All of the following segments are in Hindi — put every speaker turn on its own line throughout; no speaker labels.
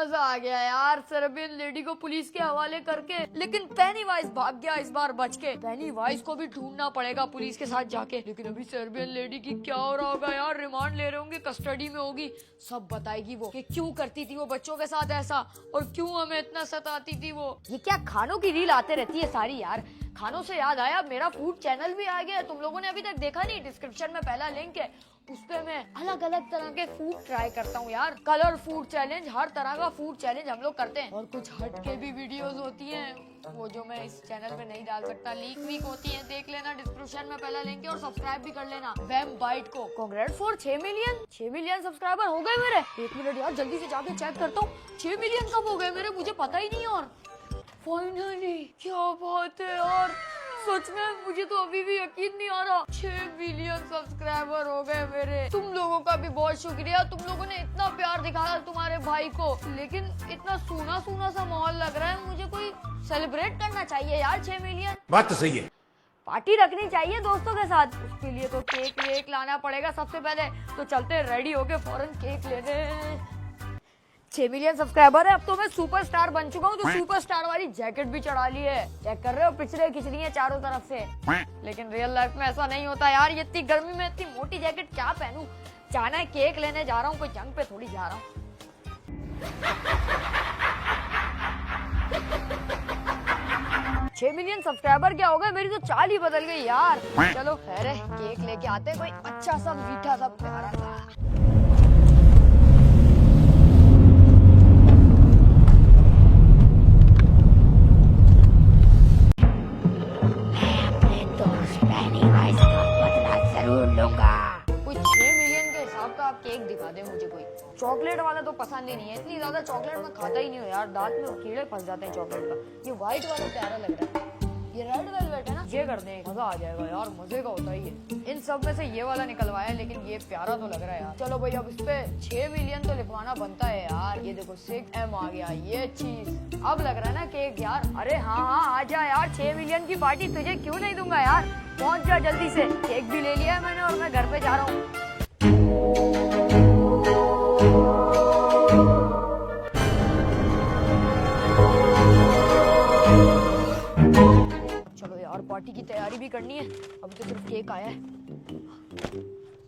मजा आ गया यार सर्बियन लेडी को पुलिस के हवाले करके, लेकिन पेनीवाइज भाग गया इस बार बच के। पेनीवाइज को भी ढूंढना पड़ेगा पुलिस के साथ जाके। लेकिन अभी सर्बियन लेडी की क्या हो रहा होगा यार, रिमांड ले रहे होंगे, कस्टडी में होगी, सब बताएगी वो कि क्यों करती थी वो बच्चों के साथ ऐसा और क्यों हमें इतना सताती थी वो। ये क्या खानों की रील आते रहती है सारी यार। खानों से याद आया, मेरा फूड चैनल भी आ गया, तुम लोगों ने अभी तक देखा नहीं, डिस्क्रिप्शन में पहला लिंक है, उस पे मैं अलग अलग तरह के फूड ट्राई करता हूँ यार। कलर फूड चैलेंज, हर तरह का फूड चैलेंज हम लोग करते हैं। और कुछ हट के भी वीडियोस होती हैं, वो जो मैं इस चैनल पे नहीं डाल सकता, लीक वीक होती हैं, देख लेना, डिस्क्रिप्शन में पहला लिंक है और सब्सक्राइब भी कर लेना वेम बाइट को। कांग्रेट्स फॉर 6 मिलियन सब्सक्राइबर हो गए मेरे। 1 मिनट यार जल्दी से जाके चेक करता हूँ 6 मिलियन कब हो गए मेरे, मुझे पता ही नहीं। और फाइनली क्या बात है यार, सच में मुझे तो अभी भी यकीन नहीं आ रहा 6 मिलियन सब्सक्राइबर हो गए मेरे। तुम लोगों का भी बहुत शुक्रिया, तुम लोगों ने इतना प्यार दिखाया तुम्हारे भाई को। लेकिन इतना सूना सूना सा माहौल लग रहा है, मुझे कोई सेलिब्रेट करना चाहिए यार 6 मिलियन।
बात तो सही है,
पार्टी रखनी चाहिए दोस्तों के साथ। उसके लिए तो केक वेक लाना पड़ेगा सबसे पहले, तो चलते रेडी होके फौरन केक लेने। 6 मिलियन सब्सक्राइबर है, अब तो मैं सुपरस्टार बन चुका हूँ, तो सुपरस्टार वाली जैकेट भी चढ़ा ली है। चेक कर रहे हो, पिछले खिंच रही है चारों तरफ से। लेकिन रियल लाइफ में ऐसा नहीं होता यार, ये इतनी गर्मी में इतनी मोटी जैकेट क्या पहनूं। जाना है केक लेने जा रहा हूँ, कोई जंग पे थोड़ी जा रहा हूँ। 6 मिलियन सब्सक्राइबर क्या हो गए, मेरी तो चाल ही बदल गई यार। चलो खैर है, केक लेके आते हैं, कोई अच्छा सा मीठा सा प्यारा सा। कोई 6 मिलियन के हिसाब का आप केक दिखा दे मुझे कोई। चॉकलेट वाला तो पसंद ही नहीं है, इतनी ज्यादा चॉकलेट मैं खाता ही नहीं हूँ यार, दांत में कीड़े फंस जाते हैं चॉकलेट का। ये व्हाइट वाला प्यारा लग रहा है, ये रेड वेलवेट है ना, ये कर दें, मजा आ जाएगा यार, मजे का होता ही है। इन सब में से ये वाला निकलवाया है, लेकिन ये प्यारा तो लग रहा है यार। चलो भाई अब इस पे 6 मिलियन तो लिखवाना बनता है यार। ये देखो 6M आ गया, ये चीज अब लग रहा है ना केक यार। अरे हाँ आजा यार, 6 मिलियन की पार्टी तुझे क्यों नहीं दूंगा यार, पहुंच जा जल्दी से। केक भी ले लिया है मैंने और मैं घर पे जा रहा हूँ। चलो यार पार्टी की तैयारी भी करनी है, अभी तो सिर्फ केक आया है।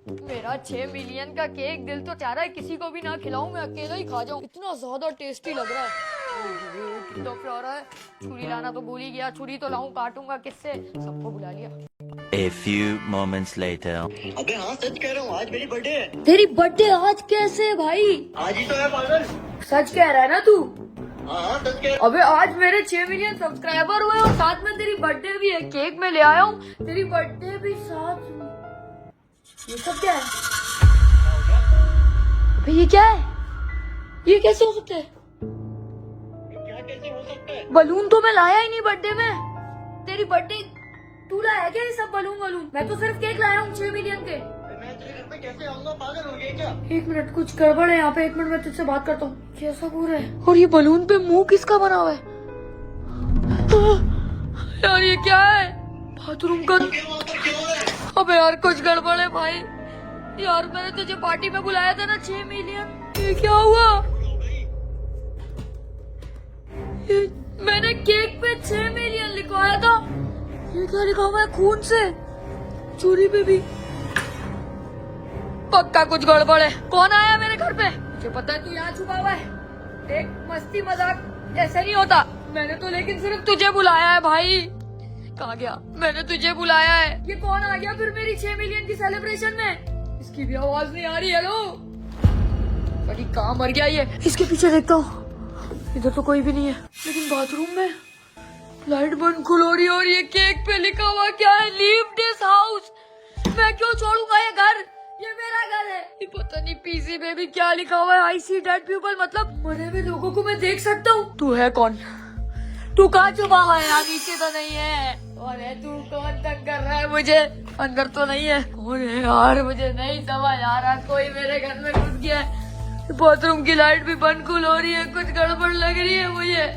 मेरा 6 मिलियन का केक, दिल तो चाह रहा है किसी को भी ना खिलाऊं, मैं अकेला ही खा जाऊं, इतना ज्यादा टेस्टी लग रहा है। कितना प्यारा है। छुरी लाना तो भूल ही गया, छुरी तो लाऊं, काटूंगा किससे, सबको बुला लिया।
A few moments later.
अबे हाँ सच कह रहा हूँ, आज मेरी बर्थडे है।
तेरी बर्थडे आज कैसे भाई?
आज ही तो है पागल।
सच कह रहा है ना तू?
हाँ सच कह।
अबे आज मेरे 6 मिलियन सब्सक्राइबर हुए और साथ में तेरी बर्थडे भी है, केक में ले आया हूँ, तेरी बर्थडे भी साथ में। ये सब क्या है? अबे ये क्या है? ये कैसे हो सकता है?
क्या कैसे हो सकता है?
बलून तो मैं लाया ही नहीं बर्थडे में। तेरी बर्थडे तू लाया है क्या ये सब बलून वलून? मैं तो सिर्फ केक लाया हूँ 6 मिलियन के।
मैं तेरे घर पे कैसे आऊंगा, पागल हो गया क्या?
1 मिनट, कुछ गड़बड़ है यहाँ पे, 1 मिनट मैं तुझसे बात करता हूँ। कैसा हो रहा है? और ये बलून पे मुंह किसका बना हुआ है? यार ये क्या है? बाथरूम का।
वहाँ पर क्यों है?
अबे यार कुछ गड़बड़ है भाई। यार मैंने तुझे पार्टी में बुलाया था ना 6 मिलियन, ये क्या हुआ? मैंने केक पे 6 मिलियन लिखवाया था, ये क्या लिखा हुआ है खून से? चोरी पे भी पक्का कुछ गड़बड़ है। कौन आया मेरे घर पे? मुझे पता है तू यहाँ छुपा हुआ है। देख मस्ती मजाक ऐसे नहीं होता, मैंने तो लेकिन सिर्फ तुझे बुलाया है भाई। कहाँ गया? मैंने तुझे बुलाया है। ये कौन आ गया फिर मेरी 6 मिलियन की सेलिब्रेशन में? इसकी भी आवाज नहीं आ रही। हेलो, बड़ी कहाँ मर गया ये? इसके पीछे देखता हूँ, इधर तो कोई भी नहीं है, लेकिन बाथरूम में लाइट बंद खुल हो रही है और ये केक पे लिखा हुआ क्या है? Leave this house. मैं क्यों छोड़ूंगा ये घर, ये मेरा घर है। ये पता नहीं पीसी पे भी क्या लिखा हुआ है, आई सी डेड पीपल, मतलब मरे हुए लोगों को मैं देख सकता हूँ। तू है कौन? तू कहाँ छुपा हुआ है? नीचे तो नहीं है। कौन है तू? कौन तंग कर रहा है मुझे? अंदर तो नहीं है। कौन है यार, मुझे नहीं समझ आ रहा। कोई मेरे घर में घुस गया है। बाथरूम की लाइट भी बंद खुल हो रही है, कुछ गड़बड़ लग रही है मुझे।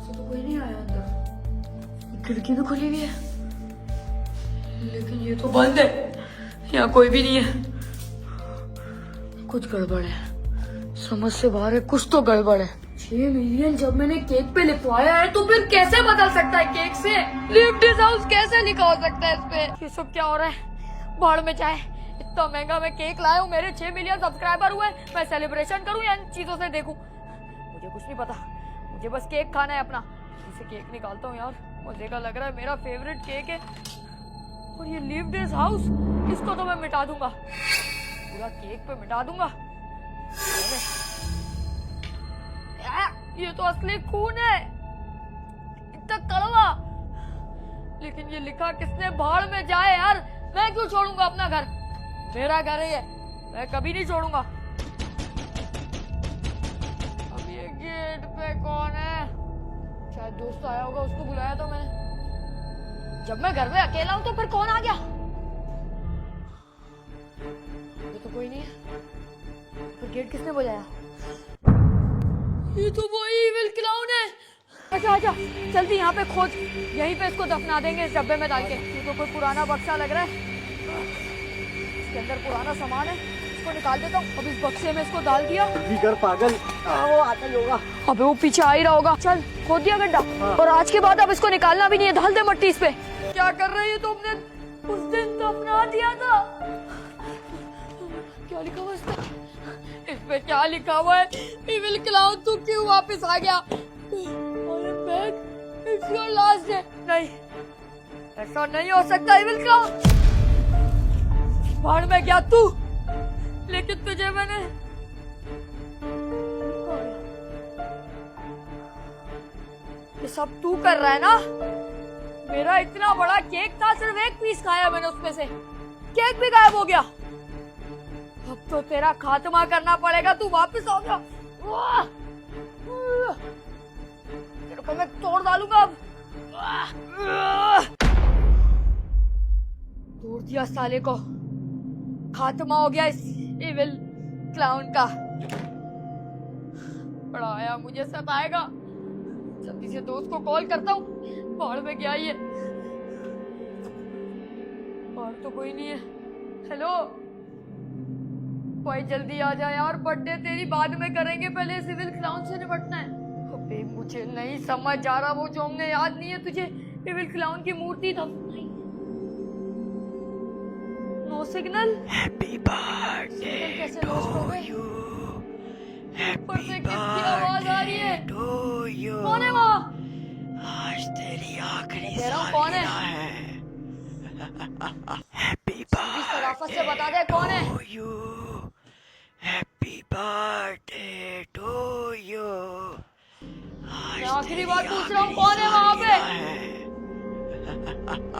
तो कोई नहीं आया अंदर, खिड़की भी खुली हुई है, लेकिन ये तो बंद है, यहाँ कोई भी नहीं है। कुछ गड़बड़ है, समझ से बाहर है, कुछ तो गड़बड़ है। 6 मिलियन जब मैंने केक पे लिखवाया है तो फिर कैसे बदल सकता है केक से? लिव दिस हाउस कैसे लिखा हो सकता है इस पे? ये सब क्या हो रहा है? भाड़ में जाए, इतना महंगा मैं केक लाया हूँ, मेरे 6 मिलियन सब्सक्राइबर हुए, मैं सेलिब्रेशन करूँ या इन चीजों से देखूं? मुझे कुछ नहीं पता, मुझे बस केक खाना है अपना। इसे केक निकालता हूँ यार, मुझे का लग रहा है मेरा फेवरेट केक है। और ये लिव दिस हाउस, इसको तो मैं मिटा दूंगा, पूरा केक पे मिटा दूंगा। ये तो असली खून है, इतना कड़वा। लेकिन ये लिखा किसने? भाड़ में जाए यार, मैं क्यों छोड़ूंगा अपना घर? मेरा घर है ये, मैं कभी नहीं छोड़ूंगा। अब ये गेट पे कौन है? शायद दोस्त आया होगा, उसको बुलाया था मैंने। जब मैं घर में अकेला हूं तो फिर कौन आ गया? ये तो कोई नहीं है, फिर गेट किसने बजाया? ये तो वो इविल क्लाउन है। अच्छा अच्छा, जल्दी यहाँ पे खोज, यहीं पे इसको दफना देंगे इस डब्बे में डाल के। ये तो कोई पुराना बक्सा लग रहा है, इसके अंदर पुराना सामान है, इसको निकाल देता हूँ। अब इस बक्से में इसको डाल दिया।
कर पागल, वो आता ही होगा।
अबे वो पीछे आ ही रहा होगा। चल खोद दिया गड्ढा, और आज के बाद अब इसको निकालना भी नहीं है, डाल दे मट्टी इस पे। क्या कर रही है तुमने? उस दिन दफना दिया था। क्या लिखा हुआ इस पे? इस पे क्या लिखा हुआ है? इविल क्लाउन तू क्यों वापस आ गया? It's your last day. नहीं, ऐसा नहीं हो सकता इविल क्लाउन। भाड़ में गया तू, लेकिन तुझे मैंने ये सब तू कर रहा है ना? मेरा इतना बड़ा केक था, सिर्फ एक पीस खाया मैंने उसमें से, केक भी गायब हो गया। अब तो तेरा खात्मा करना पड़ेगा, तू वापस आ गया। तेरे को मैं तोड़ डालूंगा अब। तोड़ दिया साले को, खात्मा हो गया इस इविल क्लाउन का। बड़ा आया, मुझे सताएगा। जल्दी से दोस्त को कॉल करता हूँ, भाड़ में गया ये। और तो कोई नहीं है। हेलो भाई, जल्दी आ जा यार, बर्थडे तेरी बाद में करेंगे, पहले सिविल क्लाउन से निपटना है। अबे मुझे नहीं समझ आ रहा, वो जो हमने, याद नहीं है तुझे सिविल क्लाउन की मूर्ति था? No signal.
Happy birthday
कैसे लॉस्ट हो गए? ऊपर से किसकी आवाज आ रही है?
to you.
कौन है वहाँ?
आज तेरी आखिरी
कह रहा हूँ, कौन है?
Happy
सीधी सराफत से बता दे कौन है?
to you. Happy birthday to you.
मैं आखिरी बार पूछ रहा हूँ, कौन है वहाँ पे?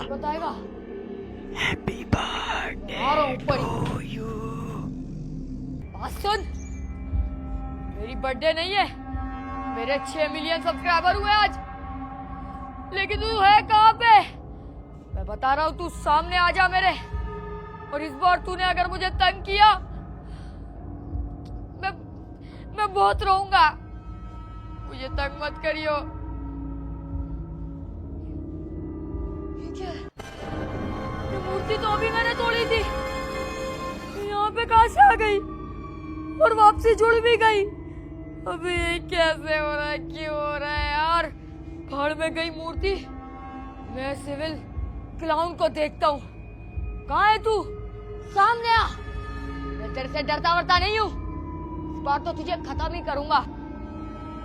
बताएगा?
Happy birthday
आ रहा हूँ ऊपर ही।
to you.
बात सुन, मेरी बर्थडे नहीं है, मेरे 6 मिलियन सब्सक्राइबर हुए आज, लेकिन तू है कहाँ पे? मैं बता रहा हूँ, तू सामने आ जा मेरे। और इस बार तूने अगर मुझे तंग किया, मैं बहुत रोऊंगा। मुझे तंग मत करियो। ये क्या है? ये मूर्ति तो अभी मैंने तोड़ी थी, यहाँ पे कहाँ से आ गई? और वापसी जुड़ भी गई। अबे ये कैसे हो रहा है, क्यों हो रहा है यार? भाड़ में गई मूर्ति, मैं सिविल क्लाउन को देखता हूँ। कहाँ है तू? सामने आ, मैं तेरे से डरता वरता नहीं हूँ, इस बार तो तुझे खत्म ही करूंगा।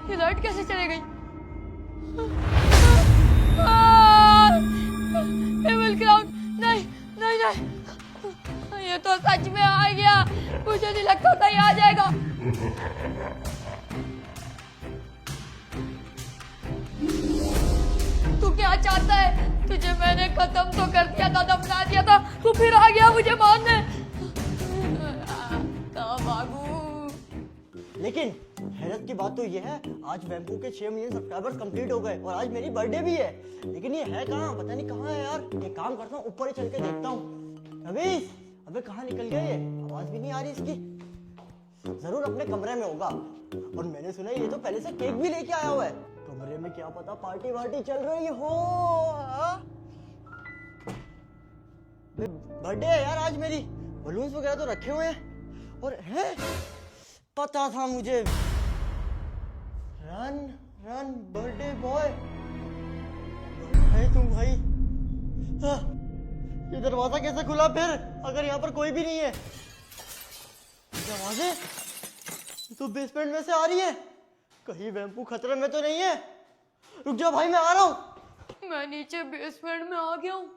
ये लाइट कैसे चली गई? सिविल क्लाउन, नहीं नहीं नहीं, ये तो सच में आ गया, मुझे नहीं लगता था ये आ जाएगा। तू क्या चाहता है? तुझे मैंने खत्म तो कर दिया था, दफना दिया था, तू फिर आ गया मुझे मारने। कहाँ भागूं?
लेकिन हैरत की बात तो ये है, आज वैम्पू के 6 मिलियन सब्सक्राइबर्स कंप्लीट हो गए और आज मेरी बर्थडे भी है। लेकिन ये है कहाँ, पता नहीं कहाँ है यार। एक काम करता हूँ, ऊपर ही चल के देखता हूँ। अभी अबे कहाँ निकल गया ये? आवाज भी नहीं आ रही इसकी। जरूर अपने कमरे में होगा। और मैंने सुना ये तो पहले से केक भी लेके आया हुआ है। कमरे में क्या पता पार्टी वार्टी चल रही हो। बर्थडे है यार आज मेरी, बलून्स वगैरह तो रखे हुए हैं। और है पता था मुझे। रन रन बर्थडे बॉय, है तुम भाई। हाँ, ये दरवाजा कैसे खुला फिर, अगर यहाँ पर कोई भी नहीं है? दरवाजे तो बेसमेंट में से आ रही है, कहीं वैम्पू खतरे में तो नहीं है? रुक जाओ भाई, मैं आ रहा हूँ।
मैं नीचे बेसमेंट में आ गया हूँ।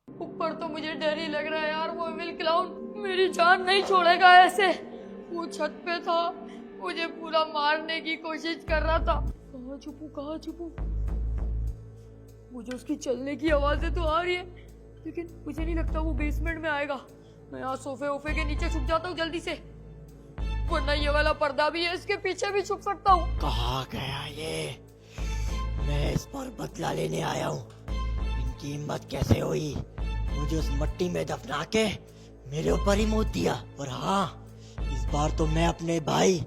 ऊपर तो मुझे डर ही लग रहा है यार, वो एविल क्लाउन मेरी जान नहीं छोड़ेगा ऐसे। वो छत पे था, मुझे पूरा मारने की कोशिश कर रहा था। कहाँ छुपूं कहाँ छुपूं? मुझे उसकी चलने की आवाजें तो आ रही है, लेकिन मुझे नहीं लगता वो बेसमेंट में आएगा। मैं यहाँ सोफे वोफे के नीचे छुप जाता हूँ जल्दी से, वरना ये वाला पर्दा भी है, इसके पीछे भी छुप सकता हूँ।
कहाँ गया ये? मैं इस पर बदला लेने आया हूँ। इनकी हिम्मत कैसे हुई मुझे उस मिट्टी में दफना के मेरे ऊपर ही मौत दिया। और हाँ, इस बार तो मैं अपने भाई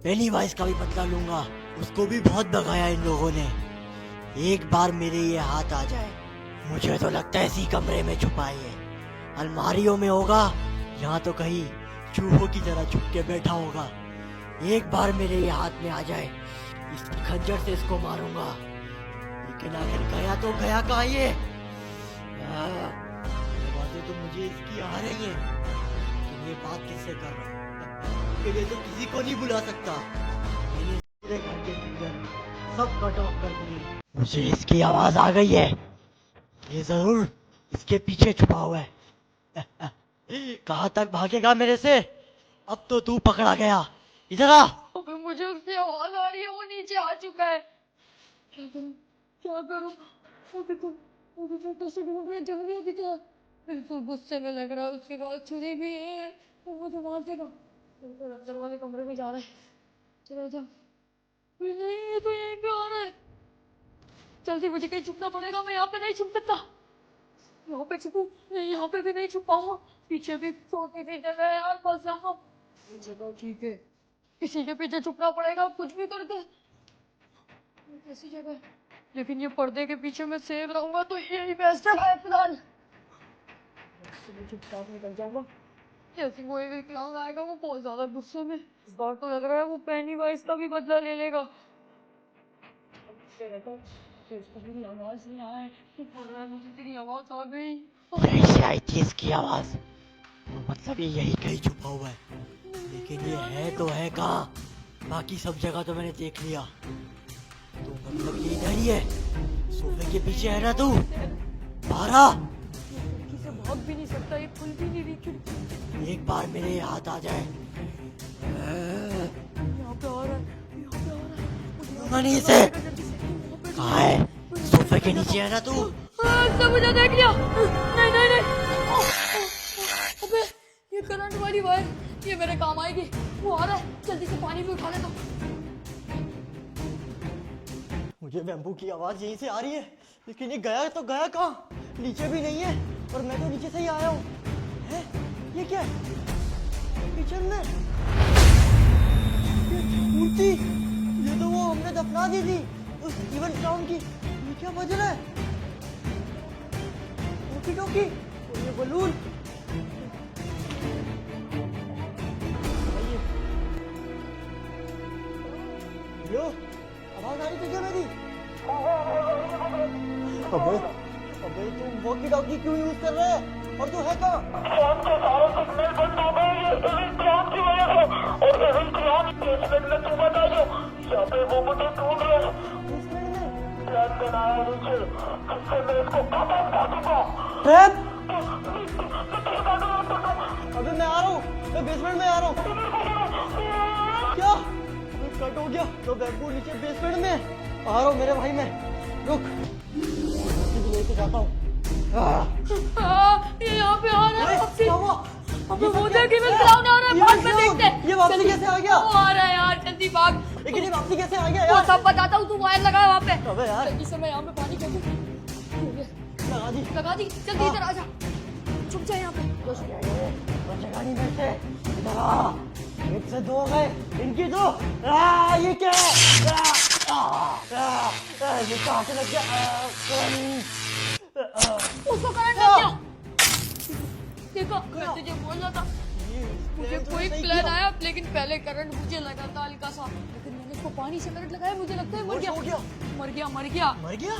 पेनीवाइज का भी बदला लूंगा। उसको भी बहुत भगाया इन लोगों ने। एक बार मेरे ये हाथ आ जाए, मुझे तो लगता है इसी कमरे में छुपा है, अलमारियों में होगा, यहाँ तो कहीं चूहों की तरह छुप के बैठा होगा। एक बार मेरे ये हाथ में आ जाए, इस खंजर से इसको मारूंगा। लेकिन आखिर गया तो गया कहाँ ये? बातें तो मुझे इसकी आ रही है, लेकिन ये बात किससे कर रहा हूँ? ये तो किसी को नहीं बुला सकता। मैंने पूरे घर के खंजर सब कट ऑफ कर दिए। मुझे इसकी आवाज आ गई है, ये जरूर इसके पीछे छुपा हुआ है। कहाँ तक भागेगा मेरे से? अब तो तू पकड़ा गया, इधर आ।
अबे मुझे उसकी आवाज आ रही है, वो नीचे आ चुका है। क्या करूं क्या करूं? वो देखो कैसे ढूंढ रहे, जल्दी दिखा। बिल्कुल गुस्से में लग रहा है, उसके पास छुरी भी है। वो मुझे मार देगा। बिल्कुल अंदर वाले कमरे में जा रहा है। चलो जा। नहीं, ये तो यहीं पे आ रहा है। जल्दी मुझे कहीं छुपना पड़ेगा, मैं यहाँ पे नहीं छुप सकता। यहाँ पे छुपूं? नहीं, यहाँ पे भी नहीं छुप पाऊंगा। पीछे भी छोटी सी जगह है यार, फंस जाऊंगा। जगह ठीक है, किसी के पीछे छुपना पड़ेगा कुछ भी करके। कैसी जगह है? लेकिन ये पर्दे के पीछे मैं सेफ रहूंगा तो यही बेस्ट है फिलहाल। चुपचाप निकल जाऊंगा। जैसे वो एक क्लाउन आएगा, वो बहुत ज्यादा गुस्से में। इस बार तो लग रहा है वो पेनीवाइज का भी बदला ले लेगा। इसको भी आवाज नहीं आए, मुझे तेरी आवाज आ गई।
यहीं से आई थी इसकी आवाज, तो मतलब ये यही कहीं छुपा हुआ है। लेकिन ये है तो है कहाँ? बाकी सब जगह तो मैंने देख लिया, तो मतलब ये इधर ही है, सोफे के पीछे है ना तू? बाहर आ।
खिड़की से भाग भी नहीं सकता, ये खुल भी नहीं रही खिड़की।
एक बार मेरे हाथ आ जाए।
यहाँ पे आ रहा है, यहाँ पे आ रहा है।
मनी से कहाँ है? सोफे के नीचे है ना तू?
इसने मुझे देख लिया। नहीं नहीं नहीं, अबे ये करंट वाली वायर, ये मेरे काम आएगी। वो आ रहा है, जल्दी से पानी भी उठा लेता हूँ।
मुझे वैम्पू की आवाज यहीं से आ रही है, लेकिन ये गया तो गया कहाँ? नीचे भी नहीं है, और मैं तो नीचे से ही आया हूँ। है ये क्या है? किचन में ये मूर्ति, ये तो वो हमने दफना दी थी उस इवेंट क्लाउन की। ये क्या बज रहा है? टोकी टोकी, और ये बलून। हेलो, आवाज आ रही तुझे मेरी? अबे अबे तू वॉकी टॉकी क्यों यूज कर रहा है? और तू है कहाँ?
फोन के सारे सिग्नल बंद हो गए ये एविल क्लाउन की वजह से। और एविल क्लाउन बेसमेंट में तू बता दो, यहाँ पे वो मुझे ढूंढ रहे हैं।
बेसमेंट में?
प्लान बनाया नीचे, जिससे मैं इसको खत्म कर दूंगा।
ट्रैप? अबे मैं आ रहा हूँ, मैं बेसमेंट में आ रहा हूँ। क्या? अबे कट हो गया, तो वैम्पू नीचे बेसमेंट में। आ रहा हूँ मेरे भाई, मैं रुक, लेके जाता हूँ।
ये यहाँ पे आ रहा है वापसी।
क्या हुआ?
अबे वो देख, इवेंट क्लाउन आ रहा है, भाग में देखते हैं।
ये वापसी
जल्दी।
कैसे आ गया?
वो आ रहा है यार, जल्दी भाग।
लेकिन ये वापसी कैसे आ गया
वो
यार?
सब बताता हूँ, तू वायर लगा वहाँ पे।
अबे यार,
जल्दी से मैं यहाँ पे पानी कर दूँ।
लगा दी।
लगा दी, जल्दी इधर आ जा, छुप जा यहाँ पे।
बचेगा नहीं मेरे से। इधर आ, एक से दो गए, इनकी दो। ये क्या है? ये कहाँ से लग गया?
उसको करंट लग गया। देखो, मैं तुझे बोल रहा था। मुझे कोई प्लान आया लेकिन पहले करंट मुझे लगा था हल्का सा, लेकिन मैंने इसको पानी से करंट लगाया, मुझे लगता है मर गया
हो गया
मर गया।
मर गया।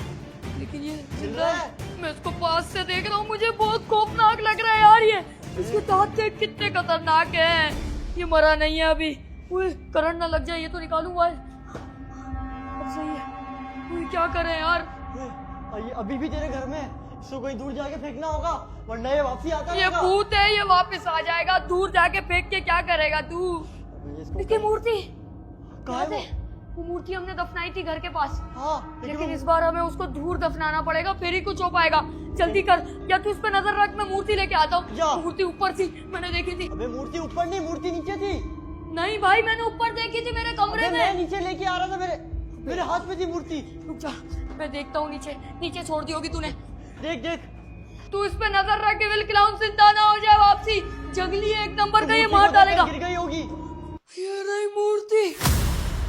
लेकिन ये
जिंदा है।
मैं इसको पास से देख रहा हूँ, मुझे बहुत खौफनाक लग रहा है यार। ये इसके दांत देख कितने खतरनाक है। ये मरा नहीं है अभी। उए, करंट ना लग जाए, ये तो निकालूं वाल। अब सही है। उए, क्या करें यार।
ये अभी भी तेरे घर में है। इसको कहीं दूर जाके फेंकना होगा वरना ये वापसी आता
ये
रहेगा।
भूत है, ये वापस आ जाएगा। दूर जाके फेंक के क्या करेगा तू।
इसको
इसकी मूर्ति
कहाँ है
याद है? वो मूर्ति हमने दफनाई थी घर के पास।
हाँ
लेकिन इस बार हमें उसको दूर दफनाना पड़ेगा, फिर ही कुछ हो पाएगा। जल्दी कर, या तू उस पे नजर रख, मैं मूर्ति लेके आता
जा।
हूँ। मूर्ति ऊपर थी, मैंने देखी थी।
अबे मूर्ति ऊपर नहीं, मूर्ति नीचे थी।
नहीं भाई, मैंने ऊपर देखी थी मेरे कमरे
अबे मैं
में।
नीचे लेके आ रहा था, मेरे हाथ में थी मूर्ति।
रुक जा, मैं देखता हूँ। नीचे छोड़ दी होगी तूने।
देख देख
तू इस पे नजर रख, विल क्लाउन जिंदा ना हो जाए वापसी। जंगली है एक नंबर का, ये मार डालेगा।
गिर गई होगी।
ये रही मूर्ति,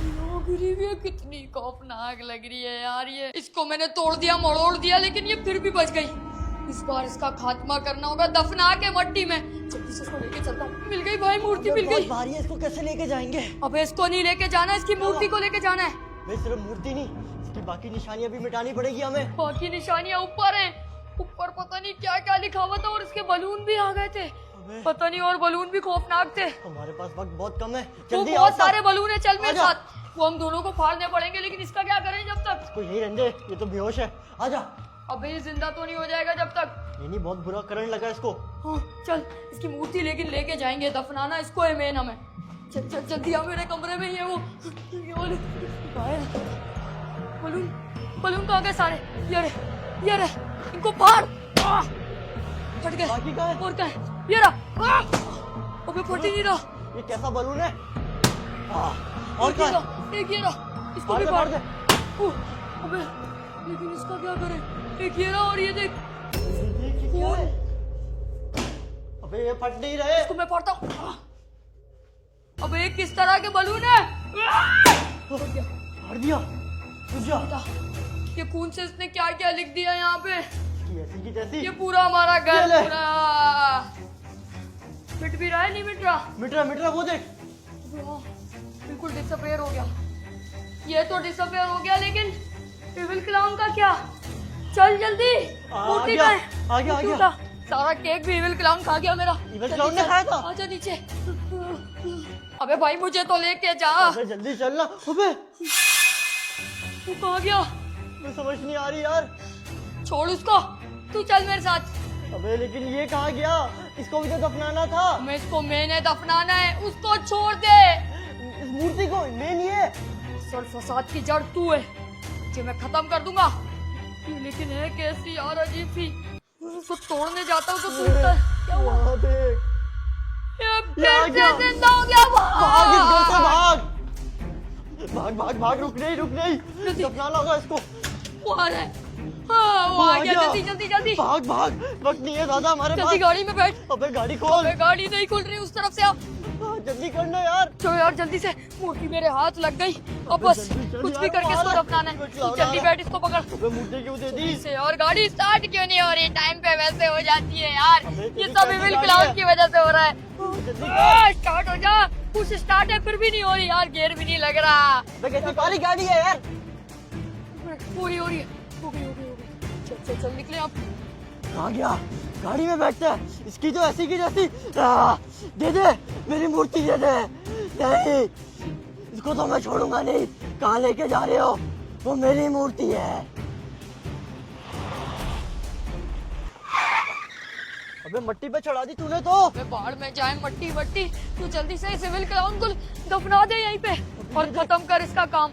यहाँ गिरी हुई है। कितनी खौफनाक लग रही है यार ये। इसको मैंने तोड़ दिया, मरोड़ दिया, लेकिन ये फिर भी बच गई। इस बार इसका खात्मा करना होगा दफना के मट्टी में। जल्दी से इसको लेके चलता हूँ। मिल गई भाई, मूर्ति मिल गई।
भारी है, इसको कैसे लेके जाएंगे?
अबे इसको नहीं लेके जाना, इसकी मूर्ति को लेके जाना है।
भाई सिर्फ मूर्ति नहीं, इसकी बाकी निशानियां भी मिटानी पड़ेगी हमें।
बाकी निशानियां ऊपर हैं। ऊपर पता नहीं क्या क्या लिखा हुआ था, और इसके बलून भी आ गए थे। पता नहीं, और बलून भी खौफनाक थे।
हमारे पास वक्त बहुत कम है।
तो
जल्दी
बहुत
आओ
सारे बलून है, चल मेरे
आजा।
साथ। वो हम दोनों को फाड़ने पड़ेंगे, लेकिन इसका क्या करें जब तक।
इसको यही रहने दे, ये तो बेहोश है। आजा।
अबे ये जिंदा तो नहीं हो जाएगा जब तक।
नहीं बहुत बुरा करंट लगा इसको।
हाँ चल, इसकी मूर्ति लेकिन लेके जाएंगे, दफनाना इसको है मेन हमें। चल चल जल्दी आ, मेरे कमरे में ही है वो। बलून बलून कहाँ गए सारे? ये रे, इनको फाड़। फट गए।
बाकी कहाँ है?
और कहाँ है? ये रहा। अबे फट ही नहीं रहा।
ये कैसा बलून है? और
एक
क्या?
ये रहा, एक ये रहा। इसको भी फाड़ दे। अबे लेकिन इसका क्या करें? एक ये रहा, और ये देख।
अबे ये फट नहीं रहे।
इसको मैं फाड़ता हूँ। अबे किस तरह के बलून है?
फाड़ दिया। रुक जा।
ये खून से इसने क्या क्या लिख दिया यहाँ पे।
कि ऐसी की तैसी।
ये पूरा हमारा
ये
घर
ले।
पूरा मिट भी रहा है, नहीं मिट रहा।
मिट रहा वो देख।
बिल्कुल डिसअपेयर हो गया। ये तो डिसअपेयर हो गया, लेकिन इविल क्लाउन का क्या? चल जल्दी। मूर्ति
गया,
कहाँ है?
आ गया, आ
मूर्ति
गया।
उठा। सारा केक भी इविल क्लाउन खा गया मेरा।
इविल
जल्दी
क्लाउन ने
चल।
खाया था?
आजा नीचे। अबे भाई मुझे तो लेके जा।
अबे जल्दी चलना। अबे
तू कहाँ गया?
मैं समझ नहीं आ रही यार।
छोड़ उसको, तू चल मेरे साथ।
अबे लेकिन ये कहाँ गया? इसको भी तो दफनाना था।
मैंने दफनाना है, उसको छोड़ दे।
इस मूर्ति को मेन ये।
असल फसाद की जड़ तू है, जो मैं खत्म कर दूंगा। ये लेकिन है कैसी यार, अजीब सी। उसको तोड़ने जाता हूँ तो टूटता है। क्या हुआ?
यहाँ देख।
ये फिर
आ
से
गया।
जिंदा हो गया।
भाग इस घर से भाग। भाग रुक नहीं
जल्दी।
दफनाना होगा इसको।
वो आ रहा है। हाँ, वो आ गया। जल्दी।
भाग वक्त नहीं है दादा हमारे
जल्दी
पास।
गाड़ी में बैठ।
अबे गाड़ी खोल।
अबे गाड़ी नहीं खुल रही, उस तरफ से आ।
जल्दी करना यार।
चलो यार जल्दी से, मूर्ति मेरे हाथ लग गई। अब बस
जल्दी
कुछ भी
यार,
करके इसको
बाहर आ।
दफनाना है।
कुछ
तू
लाना
जल्दी
है।
बैठ, इसको पकड़।
अबे मूर्ति क्यों दे दी?
से और गाड़ी स्टार्ट क्यों नहीं हो रही? टाइम पे वैसे हो जाती है यार।
अबे
ये
तेरी
सब
कैसी
इविल
गाड़ी
क्लाउन
है?
की वजह से हो रहा है।
जल्दी कर।
स्टार्ट हो जा। कुछ स्टार्ट है फिर भी नहीं हो रही यार, गियर भी नहीं लग रहा।
अबे कैसी काली गाड़ी है यार।
पूरी हो रही है। हो गई। चल निकले आप।
कहाँ गया? गाड़ी में बैठता है। इसकी तो ऐसी की जैसी। दे मेरी मूर्ति दे दे। नहीं इसको तो मैं छोड़ूंगा नहीं। कहाँ लेके जा रहे हो? वो मेरी मूर्ति है। अबे मट्टी पे चढ़ा दी तूने तो।
अबे बाढ़ में जाए मट्टी। तू जल्दी से इस इविल क्लाउन को दफना दे यहीं पे और खत्म कर इसका काम।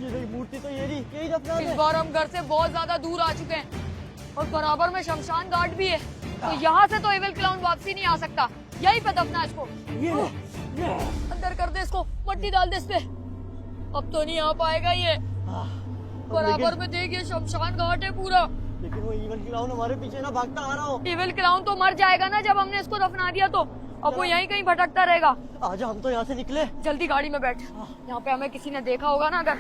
ये देख मूर्ति तो यही दफना
इस
दे।
बार हम घर से बहुत ज्यादा दूर आ चुके हैं, और बराबर में शमशान घाट भी है। तो यहाँ से तो इविल क्लाउन वापसी नहीं आ सकता। यहीं पे दफना इसको।
ये
अंदर कर दे इसको, मट्टी डाल दे इस पे। अब तो नहीं आ पाएगा ये। बराबर में देख, ये शमशान घाट है पूरा।
लेकिन वो इविल क्लाउन हमारे पीछे ना भागता आ रहा हो।
इविल क्लाउन तो मर जाएगा ना जब हमने इसको दफना दिया, तो अब वो यहीं कहीं भटकता रहेगा।
आजा हम तो यहाँ से निकले।
जल्दी गाड़ी में बैठ। यहाँ पे हमें किसी ने देखा होगा ना अगर,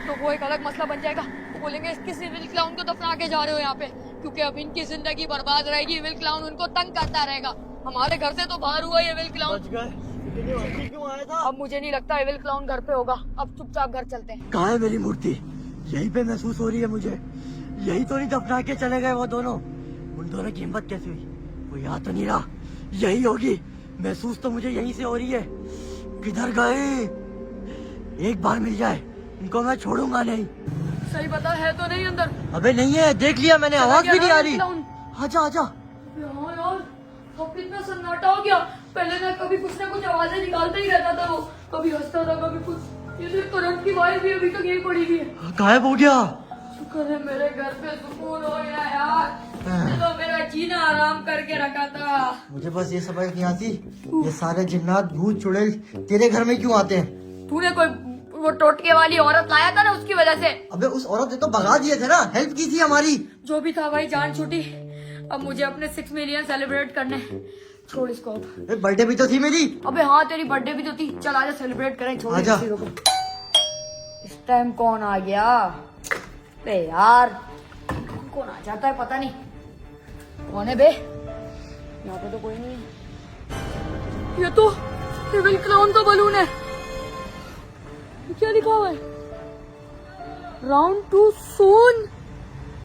तो वो एक अलग मसला बन जाएगा। वो बोलेंगे किस इविल क्लाउन को दफना के जा रहे हो यहाँ पे, क्योंकि अब इनकी जिंदगी बर्बाद रहेगी। इविल क्लाउन उनको तंग करता रहेगा। हमारे घर से तो बाहर हुआ ये एविल क्लाउन।
बच गए, लेकिन ये वंशी क्यों आया था?
अब मुझे नहीं लगता एविल क्लाउन घर पे होगा। अब चुपचाप घर चलते हैं।
कहाँ है मेरी मूर्ति? यहीं पे महसूस हो रही है मुझे। यही तो नहीं दफना के चले गए वो दोनों। उन दोनों की हिम्मत कैसे हुई? कोई आ तो नहीं रहा। यही होगी, महसूस तो मुझे यहीं से हो रही है। किधर गए? एक बार मिल जाए, इनको मैं छोड़ूंगा नहीं।
सही पता है तो नहीं अंदर?
अबे नहीं है, देख लिया मैंने, आवाज भी नहीं आ रही।
क्लाउन।
आजा आजा।
हाँ यार, अब कितना सन्नाटा हो गया। पहले ना कभी कुछ ना कुछ आवाजें निकालता ही रहता था वो, कभी हंसता था कभी कुछ। ये सिर्फ करंट की वायर भी अभी तक यही पड़ी हुई है।
गायब हो गया।
शुक्र है मेरे घर पे सुकून हो गया यार, ये तो मेरा जीना आराम करके रखा था।
मुझे बस ये समझ नहीं आती, ये सारे जिन्नात भूत चुड़ैल तेरे घर में क्यों आते हैं?
तूने कोई वो टोटके वाली औरत लाया था ना, उसकी वजह से।
अबे उस औरत ने तो भगा दिए थे ना, हेल्प की थी हमारी।
जो भी था भाई, जान छूटी। अब मुझे अपने 6 मिलियन सेलिब्रेट करने। छोड़ इसको अब।
बर्थडे भी तो थी मेरी।
अबे हाँ, तेरी बर्थडे भी तो थी। चल आजा सेलिब्रेट करें। छोड़
आजा।
इस चीज़ों को। इस टाइम कौन आ गया? बे यार, कौन आ जाता है पता नहीं। कौन है बे? यहाँ पे तो कोई नहीं है। ये तो एविल क्लाउन का बलून है। क्या लिखा हुआ है? राउंड 2 सून।